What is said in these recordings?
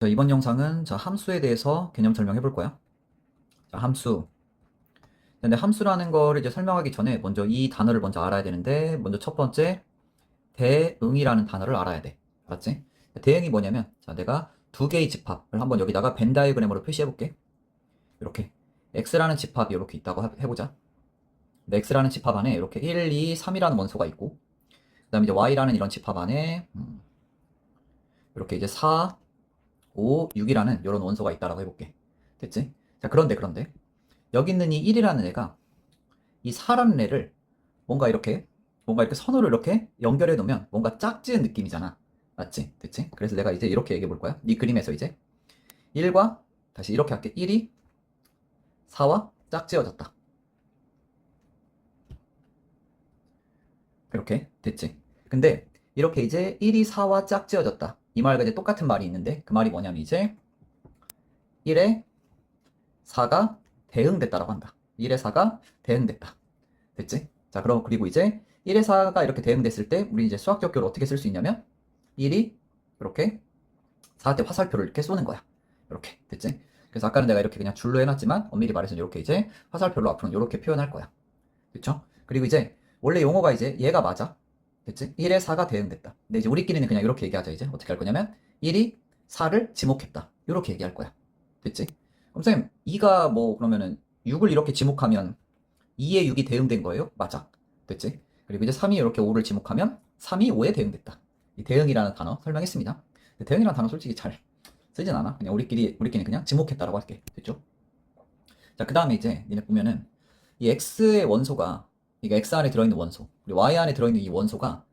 자, 이번 영상은 함수에 대해서 개념 설명해 볼 거야. 자, 함수. 근데 함수라는 거를 이제 설명하기 전에 먼저 이 단어를 먼저 알아야 되는데, 먼저 첫 번째, 대응이라는 단어를 알아야 돼. 알았지? 대응이 뭐냐면, 자, 내가 두 개의 집합을 한번 여기다가 벤 다이어그램으로 표시해 볼게. 이렇게. x라는 집합이 이렇게 있다고 해보자. 근데 x라는 집합 안에 이렇게 1, 2, 3이라는 원소가 있고, 그 다음에 이제 y라는 이런 집합 안에, 이렇게 이제 4, 5, 6이라는 이런 원소가 있다라고 해볼게. 됐지? 자, 그런데 여기 있는 이 1이라는 애가 이 4라는 애를 뭔가 이렇게 선으로 이렇게 연결해 놓으면 뭔가 짝지은 느낌이잖아. 맞지? 됐지? 그래서 내가 이제 이렇게 얘기해 볼 거야. 이 그림에서 이제 1과 다시 이렇게 할게. 1이 4와 짝지어졌다. 이렇게 됐지? 근데 이렇게 이제 1이 4와 짝지어졌다. 이 말과 이제 똑같은 말이 있는데 그 말이 뭐냐면 이제 1에 4가 대응됐다라고 한다. 1에 4가 대응됐다. 됐지? 자, 그럼 그리고 이제 1에 4가 이렇게 대응됐을 때 우리 이제 수학적 교를 어떻게 쓸 수 있냐면 1이 이렇게 4한테 화살표를 이렇게 쏘는 거야. 이렇게. 됐지? 그래서 아까는 내가 이렇게 그냥 줄로 해놨지만 엄밀히 말해서 이렇게 이제 화살표로 앞으로 이렇게 표현할 거야. 그쵸? 그리고 이제 원래 용어가 이제 얘가 맞아. 됐지? 1에 4가 대응됐다. 근데 이제 우리끼리는 그냥 이렇게 얘기하자. 이제 어떻게 할 거냐면 1이 4를 지목했다. 이렇게 얘기할 거야. 됐지? 그럼 선생님 2가 뭐 그러면은 6을 이렇게 지목하면 2에 6이 대응된 거예요? 맞아. 됐지? 그리고 이제 3이 이렇게 5를 지목하면 3이 5에 대응됐다. 이 대응이라는 단어 설명했습니다. 대응이라는 단어 솔직히 잘 쓰진 않아. 그냥 우리끼리 그냥 지목했다라고 할게. 됐죠? 자, 그 다음에 이제 니네 보면은 이 x의 원소가, 이게 x 안에 들어있는 원소, 그리고 y 안에 들어있는 이 원소가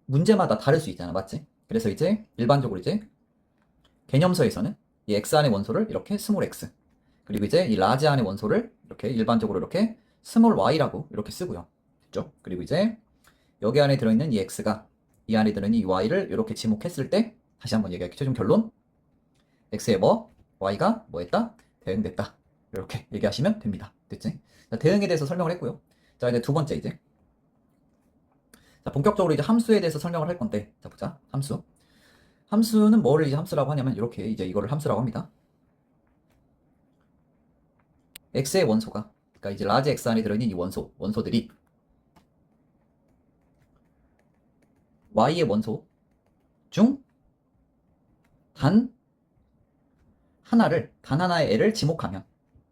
문제마다 다를 수 있잖아. 맞지? 그래서 이제 일반적으로 이제 개념서에서는 이 x 안의 원소를 이렇게 스몰 x, 그리고 이제 이 라지 안의 원소를 이렇게 일반적으로 이렇게 스몰 y라고 이렇게 쓰고요. 됐죠? 그리고 이제 여기 안에 들어있는 이 x가 이 안에 들어있는 이 y를 이렇게 지목했을 때 다시 한번 얘기할게요. 최종 결론 x의 뭐 y가 뭐 했다? 대응됐다. 이렇게 얘기하시면 됩니다. 됐지? 자, 대응에 대해서 설명을 했고요. 자, 이제 두 번째 이제 자, 본격적으로 이제 함수에 대해서 설명을 할 건데 자, 보자. 함수. 함수는 뭐를 이제 함수라고 하냐면 이렇게 이제 이거를 함수라고 합니다. x의 원소가, 그러니까 이제 라지 x 안에 들어있는 이 원소들이 y의 원소 중 단 하나의 애를 지목하면,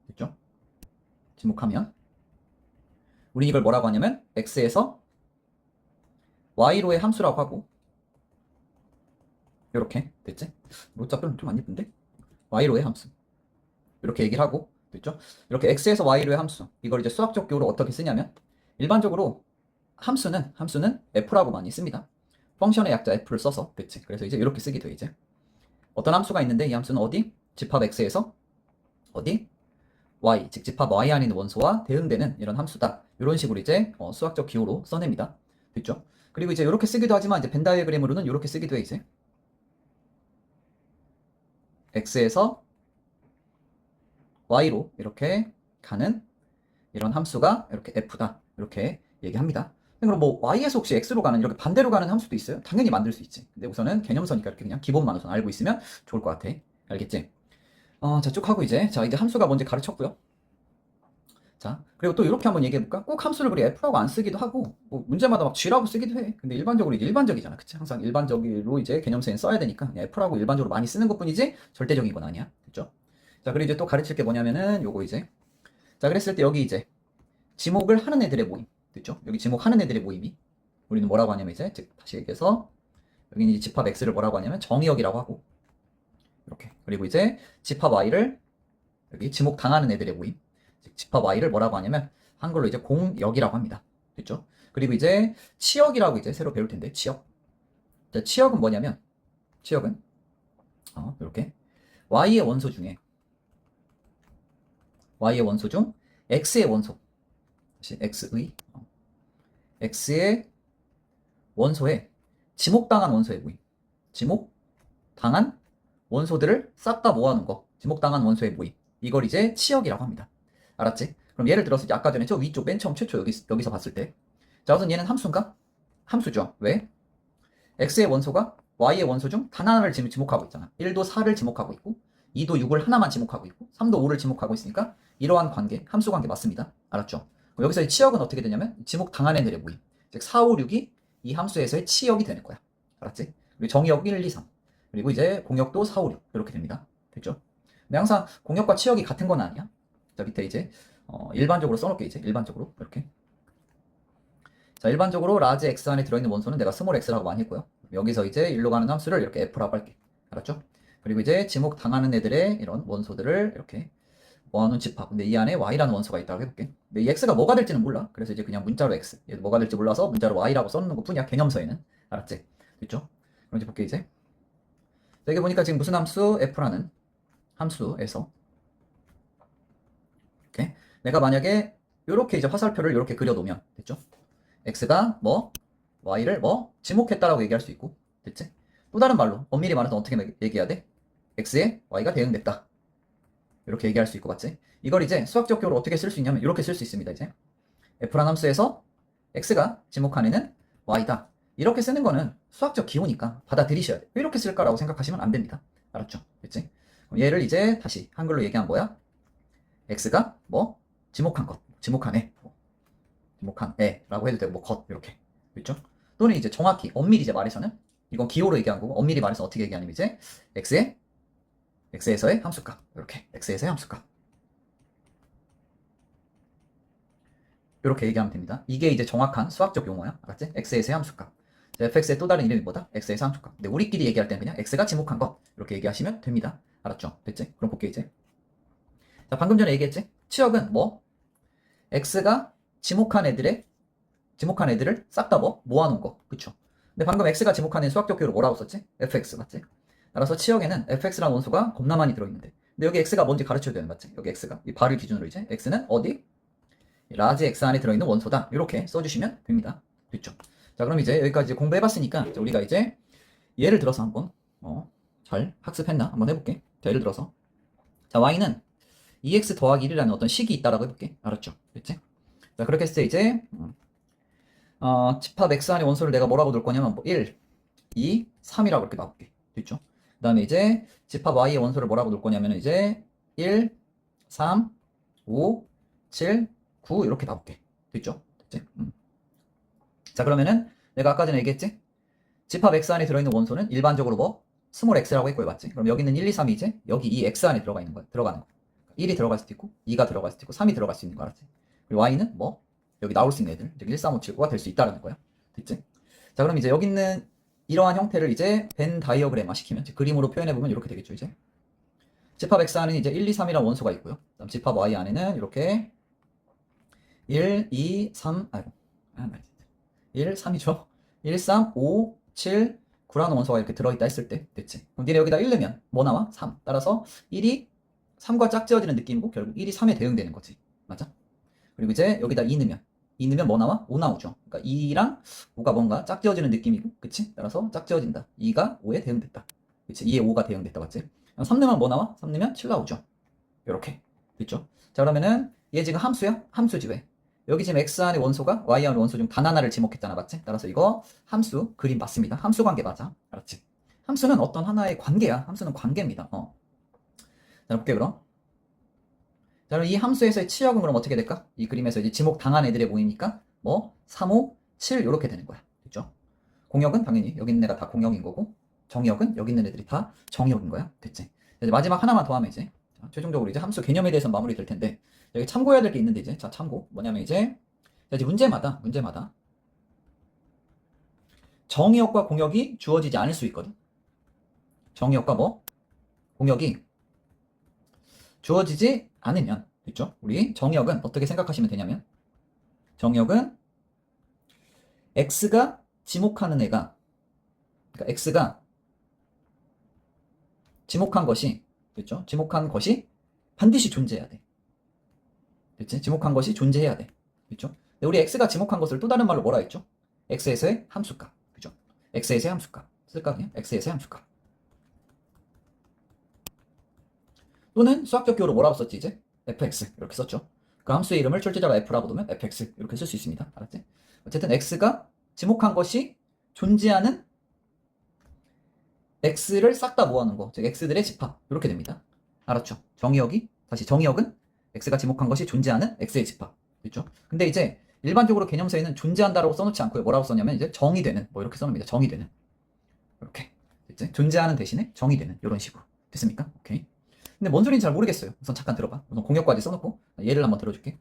됐죠? 지목하면 우리 이걸 뭐라고 하냐면 x에서 y로의 함수라고 하고, 이렇게 됐지? 로자표는 좀 안 예쁜데? y로의 함수 이렇게 얘기를 하고, 됐죠? 이렇게 x에서 y로의 함수, 이걸 이제 수학적 교로 어떻게 쓰냐면 일반적으로 함수는 f라고 많이 씁니다. 펑션의 약자 f를 써서. 됐지? 그래서 이제 이렇게 쓰기도 해. 이제 어떤 함수가 있는데 이 함수는 어디? 집합 x에서 어디? y, 즉 집합 y 안에 있는 원소와 대응되는 이런 함수다. 이런 식으로 이제 수학적 기호로 써냅니다. 됐죠? 그리고 이제 이렇게 쓰기도 하지만 이제 벤 다이어그램으로는 이렇게 쓰기도 해. 이제 x에서 y로 이렇게 가는 이런 함수가 이렇게 f다. 이렇게 얘기합니다. 그럼 뭐 y에서 혹시 x로 가는 이렇게 반대로 가는 함수도 있어요? 당연히 만들 수 있지. 근데 우선은 개념서니까 이렇게 그냥 기본만 우선 알고 있으면 좋을 것 같아. 알겠지? 자, 쭉 하고 이제 함수가 뭔지 가르쳤고요. 자, 그리고 또 이렇게 한번 얘기해볼까? 꼭 함수를 그리 f라고 안 쓰기도 하고, 뭐 문제마다 막 g라고 쓰기도 해. 근데 일반적으로 이제 일반적이잖아. 그치? 항상 일반적으로 이제 개념서엔 써야 되니까 그냥 f라고 일반적으로 많이 쓰는 것 뿐이지 절대적인 건 아니야. 됐죠? 자, 그리고 이제 또 가르칠 게 뭐냐면은 요거 이제. 자, 그랬을 때 여기 이제 지목을 하는 애들의 모임. 됐죠? 여기 지목하는 애들의 모임이 우리는 뭐라고 하냐면 이제, 즉, 다시 얘기해서 여기는 이제 집합 x를 뭐라고 하냐면 정의역이라고 하고, 이렇게. 그리고 이제 집합 y를 여기 지목당하는 애들의 모임. 집합 y를 뭐라고 하냐면 한글로 이제 공역이라고 합니다. 됐죠? 그리고 이제 치역이라고 이제 새로 배울 텐데, 치역. 자, 치역은 뭐냐면 치역은 이렇게 y의 원소 중에 y의 원소 중 x의 원소, 다시 x의 원소에 지목당한 원소의 모임. 지목당한 원소들을 싹 다 모아놓은 거. 지목당한 원소의 모임. 이걸 이제 치역이라고 합니다. 알았지? 그럼 예를 들어서 이제 아까 전에 저 위쪽 맨 처음 최초 여기서 봤을 때, 자, 우선 얘는 함수인가? 함수죠. 왜? x의 원소가 y의 원소 중 단 하나를 지목하고 있잖아. 1도 4를 지목하고 있고 2도 6을 하나만 지목하고 있고 3도 5를 지목하고 있으니까 이러한 관계, 함수 관계 맞습니다. 알았죠? 그럼 여기서의 치역은 어떻게 되냐면 지목 당한 애들의 모임. 즉 4, 5, 6이 이 함수에서의 치역이 되는 거야. 알았지? 그리고 정역 1, 2, 3. 그리고 이제 공역도 4, 5, 6 이렇게 됩니다. 됐죠? 근데 항상 공역과 치역이 같은 건 아니야. 자, 밑에 이제 일반적으로 써놓을게. 이제 일반적으로 이렇게. 자, 일반적으로 라지 x 안에 들어있는 원소는 내가 스몰 x라고 많이 했고요. 여기서 이제 일로 가는 함수를 이렇게 f라고 할게. 알았죠? 그리고 이제 지목 당하는 애들의 이런 원소들을 이렇게 모아놓은 집합. 근데 이 안에 y라는 원소가 있다고 해볼게. 근데 이 x가 뭐가 될지는 몰라. 그래서 이제 그냥 문자로 x. 얘도 뭐가 될지 몰라서 문자로 y라고 써놓는 것 뿐이야. 개념서에는. 알았지? 됐죠? 그럼 이제 볼게 이제. 자, 여기 보니까 지금 무슨 함수? f라는 함수에서 이렇게 내가 만약에 이렇게 이제 화살표를 이렇게 그려놓으면 됐죠? x가 뭐 y를 뭐 지목했다라고 얘기할 수 있고 됐지? 또 다른 말로 엄밀히 말해서 어떻게 얘기해야 돼? x에 y가 대응됐다 이렇게 얘기할 수 있고 맞지? 이걸 이제 수학적 교로 어떻게 쓸 수 있냐면 이렇게 쓸 수 있습니다. 이제 f란 함수에서 x가 지목한 애는 y다 이렇게 쓰는 거는 수학적 기호니까 받아들이셔야 돼. 왜 이렇게 쓸까라고 생각하시면 안 됩니다. 알았죠? 됐지? 얘를 이제 다시 한글로 얘기한 뭐야? x가 뭐 지목한 것 지목한 애 지목한 애라고 해도 되고 뭐 것 이렇게 그렇죠? 또는 이제 정확히 엄밀히 이제 말해서는 이건 기호로 얘기한 거고 엄밀히 말해서 어떻게 얘기하냐면 이제 x에서의 함수값 이렇게 x에서의 함수값 이렇게 얘기하면 됩니다. 이게 이제 정확한 수학적 용어야. 알았지? x에서의 함수값. fx의 또 다른 이름이 뭐다? x에서 함수값. 근데 우리끼리 얘기할 때는 그냥 x가 지목한 것 이렇게 얘기하시면 됩니다. 알았죠? 됐지? 그럼 볼게 이제. 자, 방금 전에 얘기했지? 치역은 뭐? x가 지목한 애들을 싹 다 모아놓은 거. 그쵸? 근데 방금 x가 지목한 애 수학적 교로 뭐라고 썼지? fx 맞지? 따라서 치역에는 fx라는 원소가 겁나 많이 들어있는데 근데 여기 x가 뭔지 가르쳐야 되는 맞지? 여기 x가 이 발을 기준으로 이제 x는 어디? 라지 x 안에 들어있는 원소다 이렇게 써주시면 됩니다. 됐죠? 자, 그럼 이제 여기까지 공부해봤으니까 우리가 이제 예를 들어서 한번 잘 학습했나 한번 해볼게. 자, 예를 들어서 자, y는 2x 더하기 1이라는 어떤 식이 있다라고 해볼게. 알았죠? 됐지? 자, 그렇게 했을 때 이제 집합 x 안에 원소를 내가 뭐라고 둘 거냐면 뭐 1, 2, 3이라고 이렇게 놔볼게. 됐죠? 그 다음에 이제 집합 y의 원소를 뭐라고 둘 거냐면 이제 1, 3, 5, 7, 9 이렇게 놔볼게. 됐죠? 됐지? 자, 그러면은 내가 아까 전에 얘기했지? 집합 x 안에 들어있는 원소는 일반적으로 뭐 스몰 x라고 했고요. 맞지? 그럼 여기는 1, 2, 3이 이제 여기 이 x 안에 들어가 있는 거야. 들어가는 거. 1이 들어갈 수도 있고 2가 들어갈 수도 있고 3이 들어갈 수 있는 거 알았지? 그리고 y는 뭐 여기 나올 수 있는 애들, 즉 1, 3, 5, 7, 9가 될 수 있다라는 거야. 됐지? 자, 그럼 이제 여기 있는 이러한 형태를 이제 벤 다이어그램화 시키면 그림으로 표현해 보면 이렇게 되겠죠. 이제 집합 x 안에는 이제 1, 2, 3이라는 원소가 있고요. 그다음 집합 y 안에는 이렇게 1, 2, 3, 1, 3이죠. 1, 3, 5, 7, 9라는 원소가 이렇게 들어있다 했을 때 됐지. 그럼 니네 여기다 1 넣으면 뭐 나와? 3. 따라서 1이 3과 짝지어지는 느낌이고 결국 1이 3에 대응되는 거지. 맞아? 그리고 이제 여기다 2 넣으면 뭐 나와? 5 나오죠. 그러니까 2랑 5가 뭔가 짝지어지는 느낌이고 그치? 따라서 짝지어진다. 2가 5에 대응됐다. 그치? 2에 5가 대응됐다. 맞지? 3 넣으면 뭐 나와? 3 넣으면 7 나오죠. 요렇게. 됐죠? 자, 그러면은 얘 지금 함수야? 함수지 왜? 여기 지금 x 안의 원소가 y 안의 원소 중 단 하나를 지목했잖아. 맞지? 따라서 이거 함수 그림 맞습니다. 함수 관계 맞아. 알았지? 함수는 어떤 하나의 관계야. 함수는 관계입니다. 자, 볼게 그럼. 자, 그럼 이 함수에서의 치역은 그럼 어떻게 될까? 이 그림에서 이제 지목 당한 애들의 모임이니까 뭐 3, 5, 7 이렇게 되는 거야. 됐죠? 공역은 당연히 여기 있는 애가 다 공역인 거고 정역은 여기 있는 애들이 다 정역인 거야. 됐지? 이제 마지막 하나만 더 하면 이제 최종적으로 이제 함수 개념에 대해서 마무리 될 텐데 여기 참고해야 될 게 있는데 이제 자, 참고 뭐냐면 이제 문제마다 정역과 공역이 주어지지 않을 수 있거든. 정역과 뭐 공역이 주어지지 않으면 됐죠? 우리 정역은 어떻게 생각하시면 되냐면 정역은 x가 지목하는 애가 그러니까 x가 지목한 것이 됐죠? 지목한 것이 반드시 존재해야 돼. 됐지? 지목한 것이 존재해야 돼. 됐죠? 근데 우리 x가 지목한 것을 또 다른 말로 뭐라 했죠? x에서의 함수값. 그죠? x에서의 함수값. 쓸까 그냥? x에서의 함수값. 또는 수학적 기호로 뭐라고 썼지 이제? fx 이렇게 썼죠. 그 함수의 이름을 출제자가 f라고 두면 fx 이렇게 쓸 수 있습니다. 알았지? 어쨌든 x가 지목한 것이 존재하는 x를 싹 다 모아놓은 거, 즉 x들의 집합 이렇게 됩니다. 알았죠? 정의역이 다시 정의역은 x가 지목한 것이 존재하는 x의 집합. 됐죠? 근데 이제 일반적으로 개념서에는 존재한다라고 써놓지 않고요. 뭐라고 썼냐면 이제 정의되는 뭐 이렇게 써놓습니다. 정의되는 이렇게 됐지? 존재하는 대신에 정의되는 이런 식으로 됐습니까? 오케이. 근데 뭔 소리인지 잘 모르겠어요. 우선 잠깐 들어봐. 우선 공역까지 써놓고 예를 한번 들어줄게.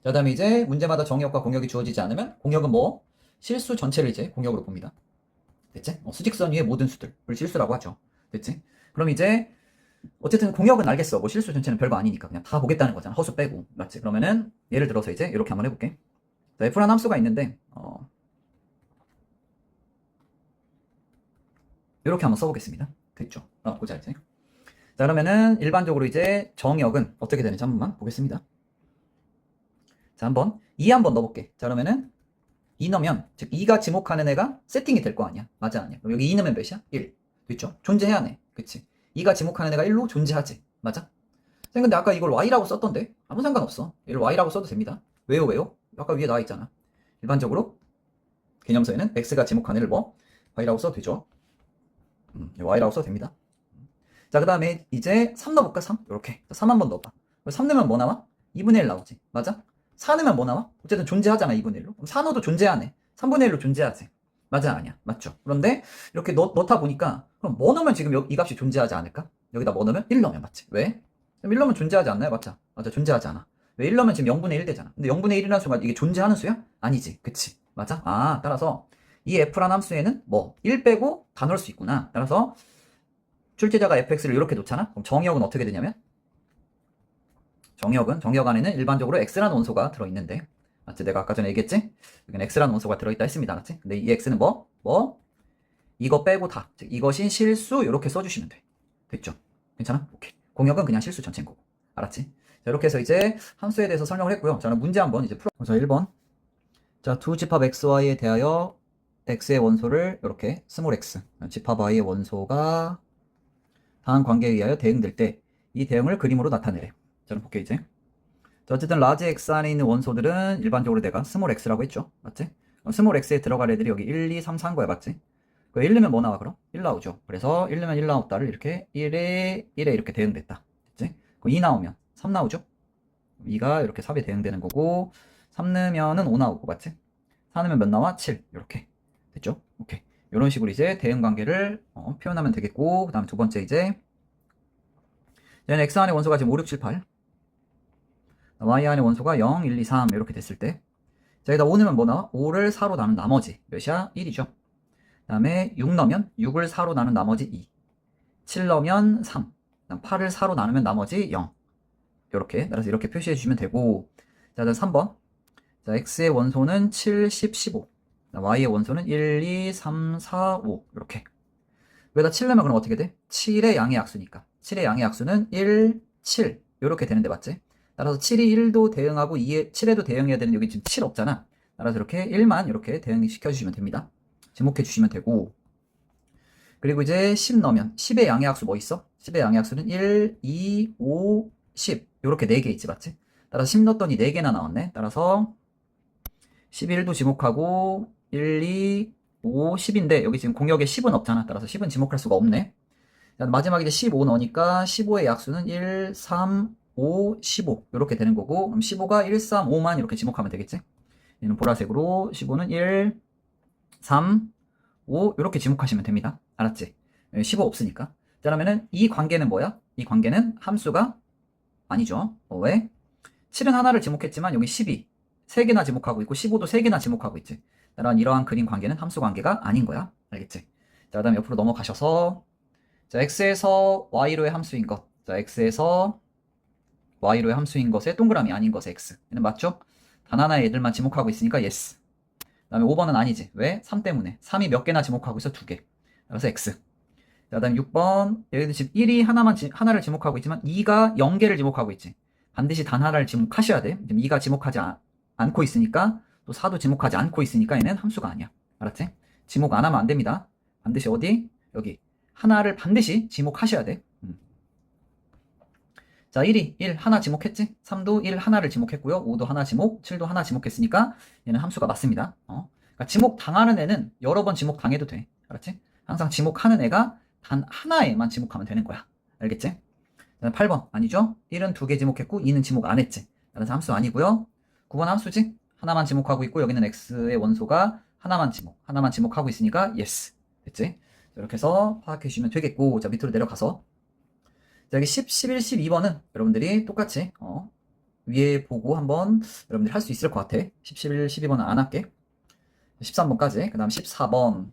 자, 그다음에 이제 문제마다 정의역과 공역이 주어지지 않으면 공역은 뭐 실수 전체를 이제 공역으로 봅니다. 됐지? 수직선 위의 모든 수들을 실수라고 하죠. 됐지? 그럼 이제 어쨌든 공역은 알겠어. 뭐 실수 전체는 별거 아니니까 그냥 다 보겠다는 거잖아. 허수 빼고. 맞지? 그러면은 예를 들어서 이제 이렇게 한번 해볼게. 자, F라는 함수가 있는데 이렇게 한번 써보겠습니다. 됐죠? 보자 이제. 자, 그러면은 일반적으로 이제 정역은 어떻게 되는지 한 번만 보겠습니다. 자, 한번 2 한번 넣어볼게. 자, 그러면은 2 넣으면 즉 2가 지목하는 애가 세팅이 될 거 아니야. 맞아 아니야? 그럼 여기 2 넣으면 몇이야? 1. 됐죠? 존재해야 해. 그치? 2가 지목하는 애가 1로 존재하지. 맞아? 선생님 근데 아까 이걸 y라고 썼던데? 아무 상관없어. 얘를 y라고 써도 됩니다. 왜요? 왜요? 아까 위에 나와 있잖아. 일반적으로 개념서에는 x가 지목하는 애를 뭐? y라고 써도 되죠. y라고 써도 됩니다. 자, 그 다음에 이제 3 넣어볼까? 3? 이렇게. 3 한번 넣어봐. 3 넣으면 뭐 나와? 2분의 1 나오지. 맞아? 4 넣으면 뭐 나와? 어쨌든 존재하잖아, 2분의 1로. 그럼 4 넣어도 존재하네. 3분의 1로 존재하지. 맞아, 아니야? 맞죠? 그런데 이렇게 넣다 보니까 그럼 뭐 넣으면 지금 이 값이 존재하지 않을까? 여기다 뭐 넣으면? 1 넣으면 맞지? 왜? 1 넣으면 존재하지 않나요? 맞죠? 맞아, 존재하지 않아. 왜 1 넣으면 지금 0분의 1 되잖아. 근데 0분의 1이라는 수가 이게 존재하는 수야? 아니지. 그치? 맞아? 따라서 이 f라는 함수에는 뭐 1 빼고 다 넣을 수 있구나. 따라서 출제자가 fx를 이렇게 놓잖아? 그럼 정의역은 어떻게 되냐면 정의역 안에는 일반적으로 x라는 원소가 들어있는데 맞지? 내가 아까 전에 얘기했지? 여기는 x라는 원소가 들어있다 했습니다. 알았지? 근데 이 x는 뭐? 이거 빼고 다. 즉 이것이 실수 이렇게 써주시면 돼. 됐죠? 괜찮아? 오케이. 공역은 그냥 실수 전체인 거고. 알았지? 자, 이렇게 해서 이제 함수에 대해서 설명을 했고요. 자, 그럼 문제 한번 이제 풀어. 자, 1번. 자, 두 집합 xy에 대하여 x의 원소를 이렇게 스몰 x. 집합 y의 원소가 다음 관계에 의하여 대응될 때 이 대응을 그림으로 나타내래. 자, 그럼 볼게 이제. 자, 어쨌든 라지 x 안에 있는 원소들은 일반적으로 내가 스몰 x라고 했죠. 맞지? 스몰 x에 들어갈 애들이 여기 1, 2, 3, 4인 거야. 맞지? 그 1 넣으면 뭐 나와 그럼? 1 나오죠. 그래서 1 넣으면 1 나왔다를 이렇게 1에 이렇게 대응됐다. 됐지? 그 2 나오면 3 나오죠? 2가 이렇게 3에 대응되는 거고 3 넣으면은 5 나오고 맞지? 4 넣으면 몇 나와? 7 이렇게 됐죠? 오케이. 이런 식으로 이제 대응 관계를 표현하면 되겠고 그 다음 두 번째 이제 얘는 x 안의 원소가 지금 5, 6, 7, 8 y 안의 원소가 0, 1, 2, 3 이렇게 됐을 때 자, 여기다 5 넣으면 뭐 나와? 5를 4로 나눈 나머지 몇이야? 1이죠. 그 다음에 6 넣으면 6을 4로 나눈 나머지 2 7 넣으면 3 8을 4로 나누면 나머지 0 이렇게 따라서 이렇게 표시해 주시면 되고 자, 다음 3번 자, x의 원소는 7, 10, 15 y의 원소는 1, 2, 3, 4, 5 이렇게 여기다 7 넣으면 그럼 어떻게 돼? 7의 양의 약수니까 7의 양의 약수는 1, 7 이렇게 되는데 맞지? 따라서 7이 1도 대응하고 2에 7에도 대응해야 되는데 여기 지금 7 없잖아. 따라서 이렇게 1만 이렇게 대응시켜 주시면 됩니다. 지목해 주시면 되고 그리고 이제 10 넣으면 10의 양의 약수 뭐 있어? 10의 양의 약수는 1, 2, 5, 10 이렇게 4개 있지 맞지? 따라서 10 넣었더니 4개나 나왔네. 따라서 11도 지목하고 1, 2, 5, 10인데 여기 지금 공역에 10은 없잖아. 따라서 10은 지목할 수가 없네. 마지막에 이제 15 넣으니까 15의 약수는 1, 3, 5, 15 이렇게 되는 거고 그럼 15가 1, 3, 5만 이렇게 지목하면 되겠지? 얘는 보라색으로 15는 1, 3, 5 이렇게 지목하시면 됩니다. 알았지? 15 없으니까. 자, 그러면은 이 관계는 뭐야? 이 관계는 함수가 아니죠. 왜? 7은 하나를 지목했지만 여기 12 3개나 지목하고 있고 15도 3개나 지목하고 있지. 따라서 이러한 그림 관계는 함수 관계가 아닌 거야. 알겠지? 자, 그 다음에 옆으로 넘어가셔서 자, x에서 y로의 함수인 것. 자, x에서 y로의 함수인 것의 동그라미 아닌 것의 x. 얘는 맞죠? 단 하나의 애들만 지목하고 있으니까 yes. 그 다음에 5번은 아니지. 왜? 3 때문에. 3이 몇 개나 지목하고 있어? 2개. 그래서 x. 자, 그 다음에 6번. 여기도 지금 1이 하나를 지목하고 있지만 2가 0개를 지목하고 있지. 반드시 단 하나를 지목하셔야 돼. 지금 2가 지목하지 않고 있으니까 또 4도 지목하지 않고 있으니까 얘는 함수가 아니야. 알았지? 지목 안 하면 안 됩니다. 반드시 어디? 여기. 하나를 반드시 지목하셔야 돼. 자, 1이 1 하나 지목했지? 3도 1 하나를 지목했고요. 5도 하나 지목, 7도 하나 지목했으니까 얘는 함수가 맞습니다. 그러니까 지목 당하는 애는 여러 번 지목 당해도 돼. 알았지? 항상 지목하는 애가 단 하나에만 지목하면 되는 거야. 알겠지? 8번 아니죠? 1은 2개 지목했고 2는 지목 안 했지. 따라서 함수 아니고요. 9번 함수지? 하나만 지목하고 있고 여기는 x의 원소가 하나만 지목하고 있으니까 yes. 됐지? 이렇게 해서 파악해 주시면 되겠고, 자 밑으로 내려가서 자, 여기 10, 11, 12번은 여러분들이 똑같이 위에 보고 한번 여러분들이 할 수 있을 것 같아. 10, 11, 12번은 안 할게. 13번까지. 그 다음 14번.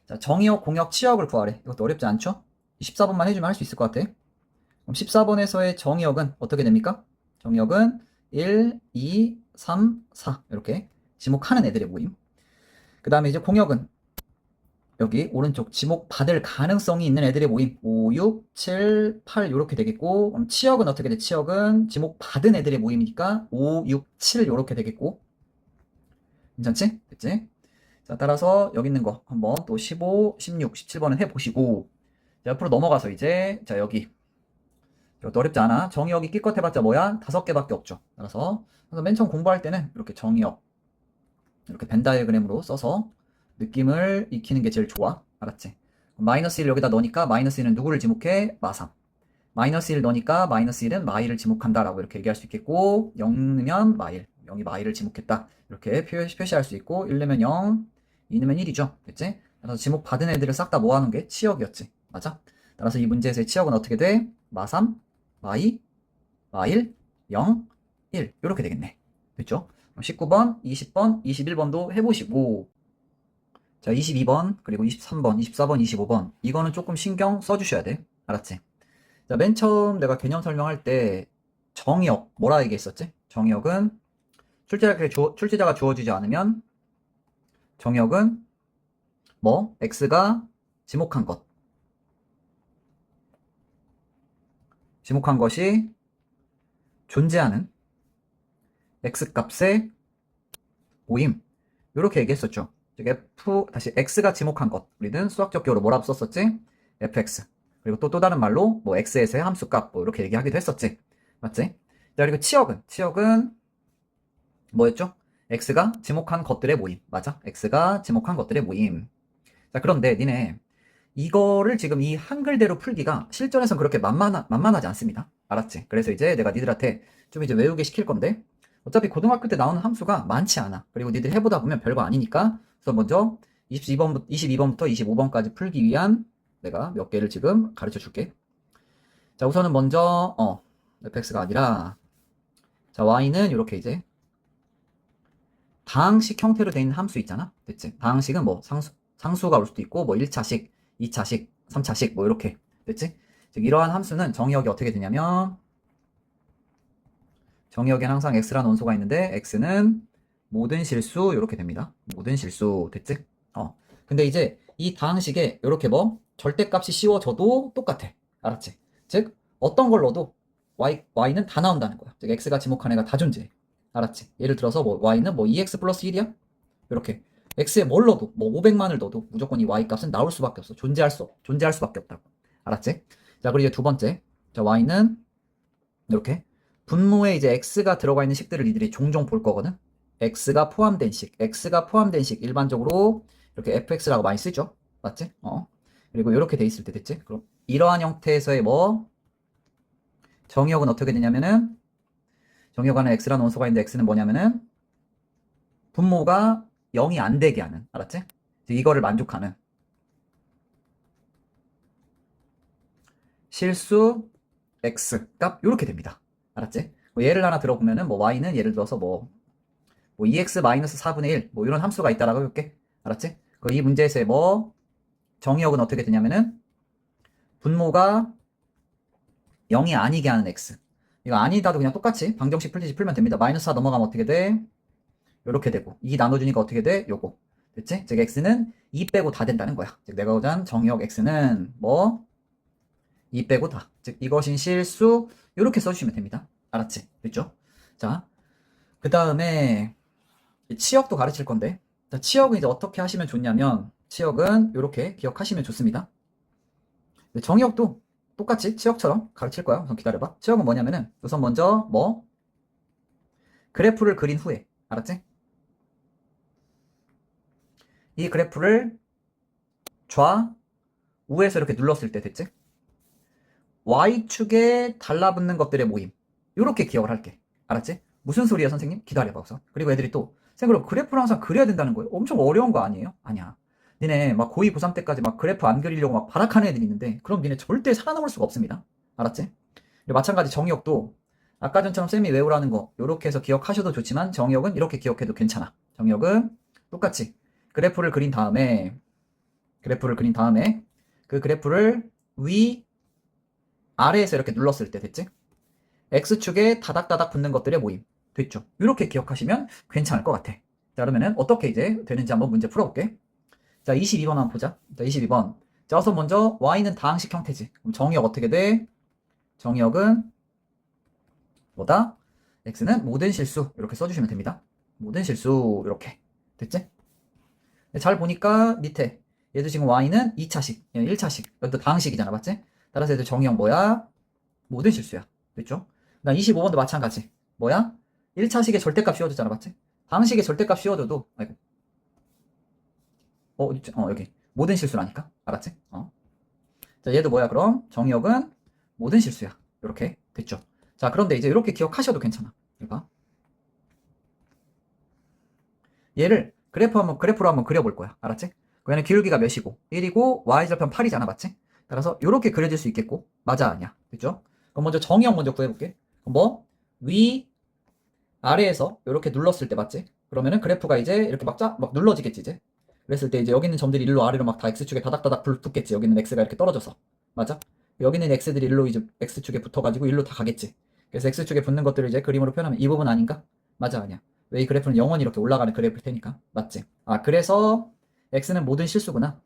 자, 정의역, 공역, 치역을 구하래. 이것도 어렵지 않죠? 14번만 해주면 할 수 있을 것 같아. 그럼 14번에서의 정의역은 어떻게 됩니까? 정의역은 1, 2, 3, 4 이렇게 지목하는 애들의 모임. 그 다음에 이제 공역은 여기 오른쪽 지목 받을 가능성이 있는 애들의 모임 5, 6, 7, 8 이렇게 되겠고, 그럼 치역은 어떻게 돼? 치역은 지목 받은 애들의 모임이니까 5, 6, 7 이렇게 되겠고, 괜찮지? 됐지? 자, 따라서 여기 있는 거 한번 또 15, 16, 17번은 해보시고, 자, 옆으로 넘어가서 이제 자 여기 이것도 어렵지 않아. 정의역이 끼껏 해봤자 뭐야? 5개밖에 없죠. 따라서 그래서 맨 처음 공부할 때는 이렇게 정의역 이렇게 벤 다이어그램으로 써서 느낌을 익히는 게 제일 좋아. 알았지? 마이너스 1 여기다 넣으니까 마이너스 1은 누구를 지목해? 마삼. 마이너스 1 넣으니까 마이너스 1은 마이를 지목한다라고 이렇게 얘기할 수 있겠고, 0 넣으면 마일, 0이 마이를 지목했다. 이렇게 표시할 수 있고, 1 넣으면 0, 2 넣으면 1이죠. 됐지? 그래서 지목 받은 애들을 싹 다 모아놓은 게 치역이었지. 맞아? 따라서 이 문제에서의 치역은 어떻게 돼? 마3, 마2, 마1, 0, 1 이렇게 되겠네. 됐죠? 19번, 20번, 21번도 해보시고, 자 22번, 그리고 23번, 24번, 25번 이거는 조금 신경 써주셔야 돼. 알았지? 자, 맨 처음 내가 개념 설명할 때 정의역 뭐라 얘기했었지? 정의역은 출제자가 주어지지 않으면 정의역은 뭐? x가 지목한 것이 존재하는 x값의 모임 이렇게 얘기했었죠. 즉 다시 x가 지목한 것, 우리는 수학적 기호로 뭐라고 썼었지? fx. 그리고 또 다른 말로 뭐 x에서의 함수값 뭐 이렇게 얘기하기도 했었지. 맞지? 자, 그리고 치역은 뭐였죠? x가 지목한 것들의 모임. 맞아? x가 지목한 것들의 모임. 자, 그런데 니네 이거를 지금 이 한글대로 풀기가 실전에선 그렇게 만만하지 않습니다. 알았지? 그래서 이제 내가 니들한테 좀 이제 외우게 시킬 건데, 어차피 고등학교 때 나오는 함수가 많지 않아. 그리고 니들 해보다 보면 별거 아니니까. 그래서 먼저 22번부터 25번까지 풀기 위한 내가 몇 개를 지금 가르쳐 줄게. 자, 우선은 먼저 fx가 아니라 자, y는 이렇게 이제 다항식 형태로 되어 있는 함수 있잖아. 됐지? 다항식은 뭐 상수가 올 수도 있고 뭐 1차식, 2차식, 3차식 뭐 이렇게. 됐지? 즉 이러한 함수는 정의역이 어떻게 되냐면, 정의역에는 항상 x라는 원소가 있는데 x는 모든 실수 이렇게 됩니다. 모든 실수. 됐지? 근데 이제 이 다항식에 이렇게 뭐 절대값이 씌워져도 똑같아. 알았지? 즉 어떤 걸 넣어도 y는 다 나온다는 거야. 즉 x가 지목한 애가 다 존재해. 알았지? 예를 들어서 뭐 y는 뭐 2x 플러스 1이야? 이렇게 x에 뭘 넣어도 뭐 500만을 넣어도 무조건 이 y 값은 나올 수밖에 없어. 존재할 수밖에 없다고. 알았지? 자, 그리고 이제 두 번째. 자, y는 이렇게 분모에 이제 x가 들어가 있는 식들을 이들이 종종 볼 거거든. x가 포함된 식 일반적으로 이렇게 fx라고 많이 쓰죠. 맞지? 그리고 이렇게 돼 있을 때 됐지? 그럼 이러한 형태에서의 뭐 정의역은 어떻게 되냐면은, 정의역 안에 x라는 원소가 있는데 x는 뭐냐면은 분모가 0이 안 되게 하는, 알았지? 이거를 만족하는 실수 x 값 이렇게 됩니다. 알았지? 뭐 예를 하나 들어보면은 뭐 y는 예를 들어서 뭐 2x-4분의 1 뭐 이런 함수가 있다라고 해볼게. 알았지? 이 문제에서의 뭐 정의역은 어떻게 되냐면은 분모가 0이 아니게 하는 x. 이거 아니다도 그냥 똑같이 방정식 풀듯이 풀면 됩니다. 마이너스 4 넘어가면 어떻게 돼? 요렇게 되고 2 나눠주니까 어떻게 돼? 요거. 됐지? 즉 x는 2 빼고 다 된다는 거야. 즉 내가 보자는 정의역 x는 뭐 2 빼고 다. 즉 이것인 실수. 요렇게 써주시면 됩니다. 알았지? 됐죠? 자, 그 다음에 치역도 가르칠 건데, 자, 치역은 이제 어떻게 하시면 좋냐면, 치역은 이렇게 기억하시면 좋습니다. 정의역도 똑같이 치역처럼 가르칠 거야. 우선 기다려봐. 치역은 뭐냐면은 우선 먼저 뭐 그래프를 그린 후에, 알았지? 이 그래프를 좌, 우에서 이렇게 눌렀을 때 됐지? Y축에 달라붙는 것들의 모임. 이렇게 기억을 할게. 알았지? 무슨 소리야, 선생님? 기다려봐, 우선. 그리고 애들이 또, 선생님, 그럼 그래프를 항상 그려야 된다는 거예요? 엄청 어려운 거 아니에요? 아니야. 니네 막 고2, 고3 때까지 막 그래프 안 그리려고 막 발악하는 애들이 있는데, 그럼 니네 절대 살아남을 수가 없습니다. 알았지? 그리고 마찬가지 정의역도, 아까 전처럼 쌤이 외우라는 거, 요렇게 해서 기억하셔도 좋지만, 정의역은 이렇게 기억해도 괜찮아. 정의역은 똑같이 그래프를 그린 다음에, 그 그래프를 아래에서 이렇게 눌렀을 때 됐지? X축에 다닥다닥 붙는 것들의 모임. 됐죠? 이렇게 기억하시면 괜찮을 것 같아. 자, 그러면은 어떻게 이제 되는지 한번 문제 풀어볼게. 자, 22번 한번 보자. 자, 22번. 자, 우선 먼저 Y는 다항식 형태지. 그럼 정의역 어떻게 돼? 정의역은 뭐다? X는 모든 실수. 이렇게 써주시면 됩니다. 모든 실수. 이렇게. 됐지? 잘 보니까 밑에 얘도 지금 Y는 2차식, 얘는 1차식. 이것도 다항식이잖아. 맞지? 따라서 얘도 정의역 뭐야? 모든 실수야. 됐죠? 나 25번도 마찬가지. 뭐야? 1차식의 절대값 씌워줬잖아. 맞지? 다항식의 절대값 씌워줘도, 아이고. 여기. 모든 실수라니까. 알았지? 자, 얘도 뭐야, 그럼? 정의역은 모든 실수야. 이렇게 됐죠? 자, 그런데 이제 이렇게 기억하셔도 괜찮아. 이거. 얘를 그래프로 한번 그려볼 거야. 알았지? 얘는 기울기가 몇이고, 1이고, y절편 8이잖아. 맞지? 따라서 이렇게 그려질 수 있겠고, 맞아, 아니야. 됐죠? 그럼 먼저 정의역 먼저 구해볼게. 그럼 아래에서 이렇게 눌렀을 때 맞지? 그러면은 그래프가 이제 이렇게 막 눌러지겠지, 이제. 그랬을 때 이제 여기 있는 점들이 일로 아래로 막 다 X축에 다닥다닥 붙겠지. 여기는 X가 이렇게 떨어져서. 맞아? 여기 있는 X들이 일로 이제 X축에 붙어가지고 일로 다 가겠지. 그래서 X축에 붙는 것들을 이제 그림으로 표현하면 이 부분 아닌가? 맞아, 아니야. 왜 이 그래프는 영원히 이렇게 올라가는 그래프일 테니까. 맞지? 아, 그래서 X는 모든 실수구나.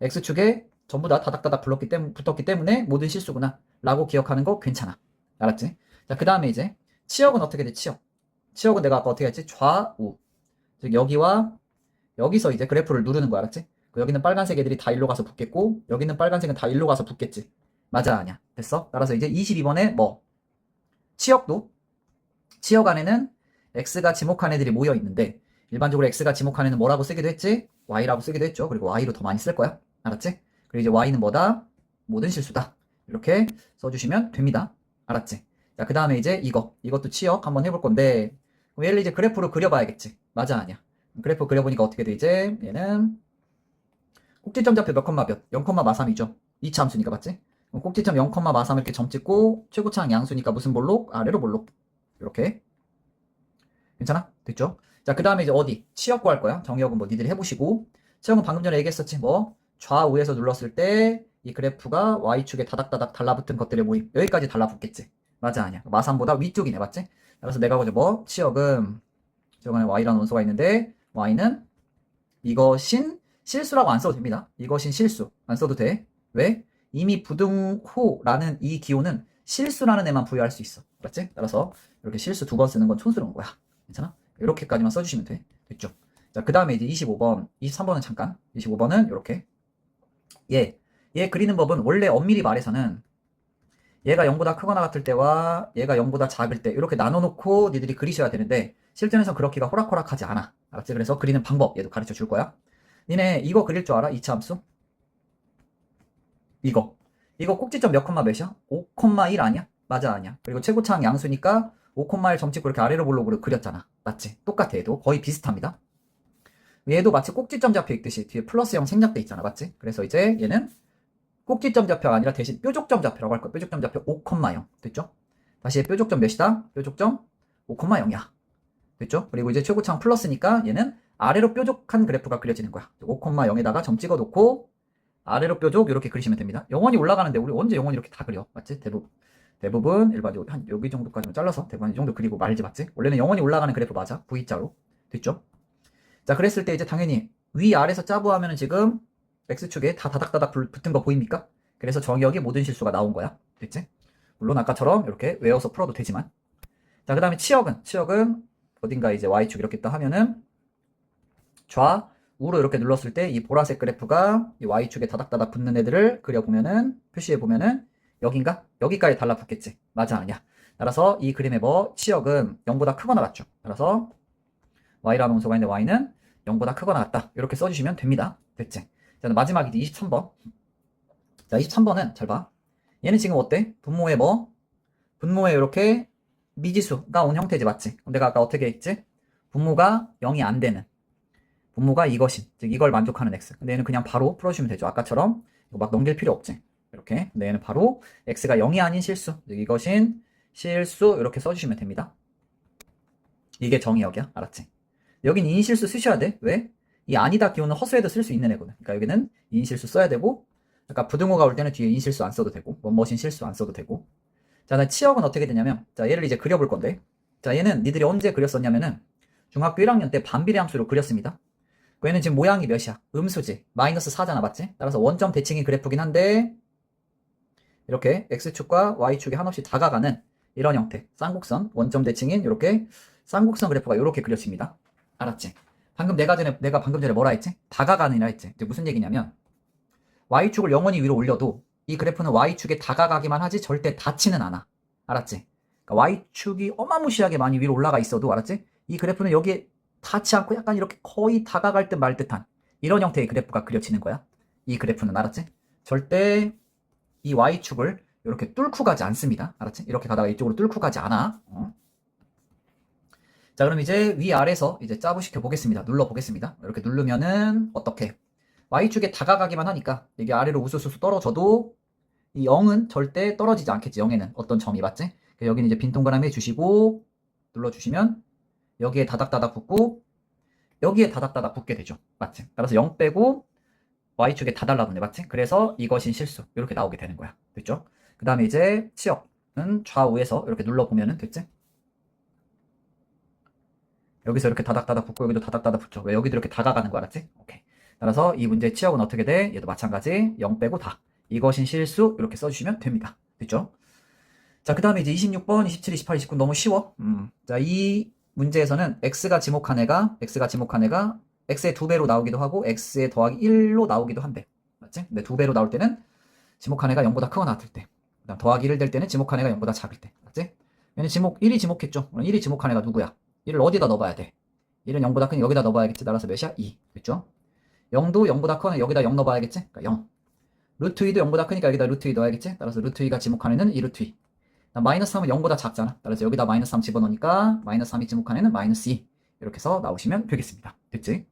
X축에 전부 다 다닥다닥 붙었기 때문에 모든 실수구나. 라고 기억하는 거 괜찮아. 알았지? 자, 그 다음에 이제 치역은 어떻게 돼? 치역은 내가 아까 어떻게 했지? 좌우. 즉 여기와 여기서 이제 그래프를 누르는 거 알았지? 여기는 빨간색 애들이 다 일로 가서 붙겠고 여기는 빨간색은 다 일로 가서 붙겠지. 맞아, 아니야? 됐어? 따라서 이제 22번에 치역 안에는 X가 지목한 애들이 모여 있는데 일반적으로 X가 지목한 애는 뭐라고 쓰기도 했지? Y라고 쓰기도 했죠. 그리고 Y로 더 많이 쓸 거야. 알았지? 그리고 이제 Y는 뭐다? 모든 실수다. 이렇게 써주시면 됩니다. 알았지? 자, 그 다음에 이제 이것도 치역 한번 해볼 건데 얘를 이제 그래프로 그려봐야겠지. 맞아, 아니야? 그래프 그려보니까 어떻게 돼? 이제 얘는 꼭지점 좌표 몇 컴마 몇? 0,마삼이죠. 2차 함수니까 맞지? 그럼 꼭지점 0,마삼 이렇게 점 찍고 최고차항 양수니까 무슨 볼록? 아래로 볼록. 이렇게. 괜찮아? 됐죠? 자, 그 다음에 이제 치역 구할 거야. 정의역은 니들이 해보시고. 치역은 방금 전에 얘기했었지. 좌우에서 눌렀을 때 이 그래프가 Y축에 다닥다닥 달라붙은 것들의 모임. 여기까지 달라붙겠지. 맞아, 아니야. 마삼보다 위쪽이네. 맞지? 그래서 내가 보자. 치역은 안에 Y라는 원소가 있는데 Y는 이것인 실수라고 안 써도 됩니다. 이것인 실수. 안 써도 돼. 왜? 이미 부등호라는 이 기호는 실수라는 애만 부여할 수 있어. 맞지? 따라서 이렇게 실수 2번 쓰는 건 촌스러운 거야. 괜찮아? 이렇게까지만 써주시면 돼. 됐죠? 자, 그 다음에 이제 25번, 23번은 잠깐. 25번은 이렇게. 얘 그리는 법은 원래 엄밀히 말해서는 얘가 0보다 크거나 같을 때와 얘가 0보다 작을 때 이렇게 나눠놓고 니들이 그리셔야 되는데 실전에서 그렇기가 호락호락하지 않아. 알았지? 그래서 그리는 방법 얘도 가르쳐 줄 거야. 니네 이거 그릴 줄 알아? 2차 함수? 이거 꼭지점 몇 콤마 몇이야? 5,1 아니야? 맞아, 아니야. 그리고 최고차항 양수니까 5,1 점 찍고 이렇게 아래로 볼록으로 그렸잖아. 맞지? 똑같아. 얘도 거의 비슷합니다. 얘도 마치 꼭지점 좌표 있듯이 뒤에 플러스형 생략돼 있잖아. 맞지? 그래서 이제 얘는 꼭지점 좌표가 아니라 대신 뾰족점 좌표라고 할 거야. 뾰족점 좌표 5,0 됐죠? 다시 뾰족점 몇이다? 뾰족점 5,0이야. 됐죠? 그리고 이제 최고차항 플러스니까 얘는 아래로 뾰족한 그래프가 그려지는 거야. 5,0에다가 점 찍어 놓고 아래로 뾰족 이렇게 그리시면 됩니다. 영원히 올라가는데 우리 언제 영원히 이렇게 다 그려? 맞지? 대부분 일반적으로 한 여기 정도까지만 잘라서 대부분 이 정도 그리고 말지. 맞지? 원래는 영원히 올라가는 그래프 맞아. V자로. 됐죠? 자, 그랬을 때 이제 당연히 위아래에서 짜부하면은 지금 X축에 다 다닥다닥 붙은 거 보입니까? 그래서 정의역의 모든 실수가 나온 거야. 됐지? 물론 아까처럼 이렇게 외워서 풀어도 되지만. 자, 그 다음에 치역은 어딘가 이제 Y축 이렇게 딱 하면은 좌우로 이렇게 눌렀을 때 이 보라색 그래프가 이 Y축에 다닥다닥 붙는 애들을 그려보면은 표시해보면은 여긴가? 여기까지 달라붙겠지. 맞아, 아니야? 따라서 이 그림의 치역은 0보다 크거나 같죠. 따라서 Y라는 원소가 있는데 Y는 0보다 크거나 같다. 이렇게 써주시면 됩니다. 됐지? 자, 마지막이 23번. 자, 23번은 잘 봐. 얘는 지금 어때? 분모에 뭐? 분모에 이렇게 미지수가 온 형태지, 맞지? 그럼 내가 아까 어떻게 했지? 분모가 0이 안 되는, 분모가 이것인, 즉 이걸 만족하는 x. 근데 얘는 그냥 바로 풀어주면 되죠. 아까처럼 이거 막 넘길 필요 없지. 이렇게. 근데 얘는 바로 x가 0이 아닌 실수, 즉 이것인 실수, 이렇게 써주시면 됩니다. 이게 정의역이야. 알았지? 여긴 인실수 쓰셔야 돼. 왜? 이 아니다 기호는 허수에도 쓸 수 있는 애거든. 그러니까 여기는 인실수 써야 되고, 그러니까 부등호가 올 때는 뒤에 인실수 안 써도 되고, 뭐뭐신 실수 안 써도 되고. 자, 나 치역은 어떻게 되냐면, 자, 얘를 이제 그려볼 건데, 자, 얘는 니들이 언제 그렸었냐면은 중학교 1학년 때 반비례 함수로 그렸습니다. 얘는 지금 모양이 몇이야? 음수지. 마이너스 4잖아, 맞지? 따라서 원점 대칭이 그래프긴 한데, 이렇게 x축과 y축이 한없이 다가가는 이런 형태, 쌍곡선, 원점 대칭인 이렇게 쌍곡선 그래프가 이렇게 그려집니다. 알았지? 내가 방금 전에 뭐라 했지? 다가가느라 했지. 이제 무슨 얘기냐면, y축을 영원히 위로 올려도 이 그래프는 y축에 다가가기만 하지 절대 닿지는 않아. 알았지? 그러니까 y축이 어마무시하게 많이 위로 올라가 있어도, 알았지? 이 그래프는 여기에 닿지 않고 약간 이렇게 거의 다가갈 듯 말 듯한 이런 형태의 그래프가 그려지는 거야. 이 그래프는, 알았지? 절대 이 y축을 이렇게 뚫고 가지 않습니다. 알았지? 이렇게 가다가 이쪽으로 뚫고 가지 않아. 자, 그럼 이제 위아래서 이제 짜부시켜 보겠습니다. 눌러 보겠습니다. 이렇게 누르면은 어떻게? y축에 다가가기만 하니까 이게 아래로 우수수수 떨어져도 이 0은 절대 떨어지지 않겠지. 0에는 어떤 점이, 맞지? 여기는 이제 빈 동그라미 해주시고 눌러주시면 여기에 다닥다닥 붙고 여기에 다닥다닥 붙게 되죠. 맞지? 따라서 0 빼고 y축에 다 달라붙네, 맞지? 그래서 이것인 실수, 이렇게 나오게 되는 거야. 됐죠? 그 다음에 이제 치역은 좌우에서 이렇게 눌러보면은, 됐지? 여기서 이렇게 다닥다닥 붙고 여기도 다닥다닥 붙죠. 왜? 여기도 이렇게 다가가는 거, 알았지? 오케이. 따라서 이 문제의 치역은 어떻게 돼? 얘도 마찬가지 0 빼고 다. 이것인 실수, 이렇게 써주시면 됩니다. 됐죠? 자, 그 다음에 이제 26번, 27, 28, 29 너무 쉬워. 자, 이 문제에서는 x가 지목한 애가 x의 2배로 나오기도 하고 x에 더하기 1로 나오기도 한대. 맞지? 근데 2배로 나올 때는 지목한 애가 0보다 크거나 같을 때. 그 다음 더하기 1될 때는 지목한 애가 0보다 작을 때. 맞지? 얘는 1이 지목했죠? 그럼 1이 지목한 애가 누구야? 1을 어디다 넣어봐야 돼? 1은 0보다 큰 여기다 넣어봐야겠지. 따라서 몇이야? 2. 됐죠? 0도 0보다 커는 여기다 0 넣어봐야겠지? 그러니까 0. 루트 2도 0보다 크니까 여기다 루트 2 넣어야겠지? 따라서 루트 2가 지목한 애는 2 루트 2. 마이너스 3은 0보다 작잖아. 따라서 여기다 마이너스 3 집어넣으니까 마이너스 3이 지목한 애는 마이너스 2. 이렇게 해서 나오시면 되겠습니다. 됐지?